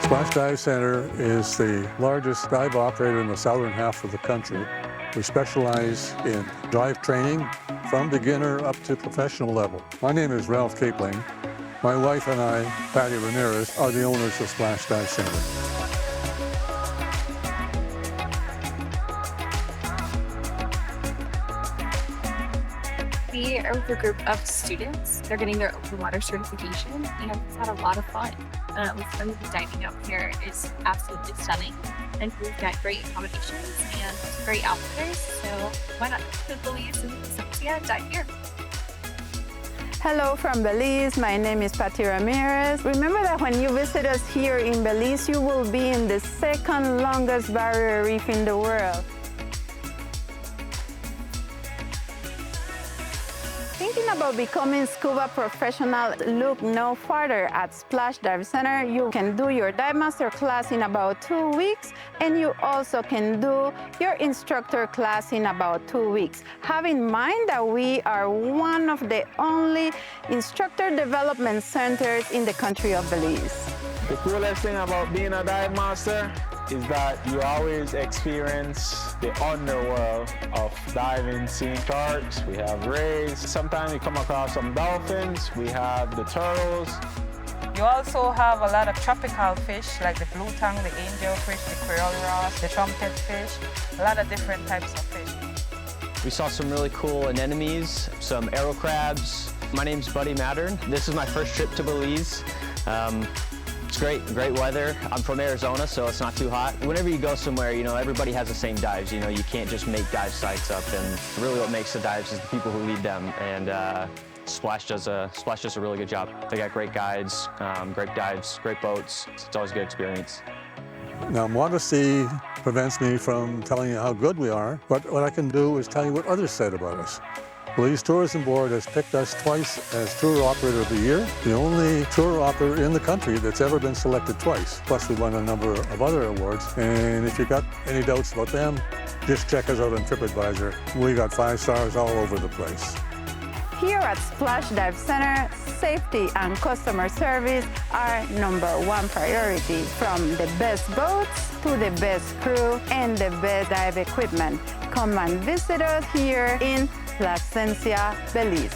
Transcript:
Splash Dive Center is the largest dive operator in the southern half of the country. We specialize in dive training from beginner up to professional level. My name is Ralph Capling. My wife and I, PADI Ramirez, are the owners of Splash Dive Center. We are with a group of students. They're getting their open water certification, and it's had a lot of fun. Some of the diving out here is absolutely stunning, and we've got great accommodations and great outfitters, so why not come to Belize and dive here? Hello from Belize, my name is PADI Ramirez. Remember that when you visit us here in Belize, you will be in the second longest barrier reef in the world. Thinking about becoming scuba professional, look no farther. At Splash Dive Center, you can do your dive master class in about 2 weeks, and you also can do your instructor class in about 2 weeks. Have in mind that we are one of the only instructor development centers in the country of Belize. The coolest thing about being a dive master is that you always experience the underworld of diving, seeing sharks, we have rays, sometimes we come across some dolphins, we have the turtles. You also have a lot of tropical fish like the blue tongue, the angelfish, the creole ross, the trumpet fish, a lot of different types of fish. We saw some really cool anemones, some arrow crabs. My name's Buddy Mattern. This is my first trip to Belize. It's great weather. I'm from Arizona, so it's not too hot. Whenever you go somewhere, you know, everybody has the same dives. You know, you can't just make dive sites up, and really what makes the dives is the people who lead them. And Splash does a really good job. They got great guides, great dives, great boats. It's always a good experience. Now, modesty prevents me from telling you how good we are, but what I can do is tell you what others said about us. Belize Tourism Board has picked us twice as Tour Operator of the Year, the only tour operator in the country that's ever been selected twice. Plus, we won a number of other awards, and if you've got any doubts about them, just check us out on TripAdvisor. We got 5 stars all over the place. Here at Splash Dive Center, safety and customer service are #1 priority, from the best boats to the best crew and the best dive equipment. Come and visit us here in Placencia, Belize.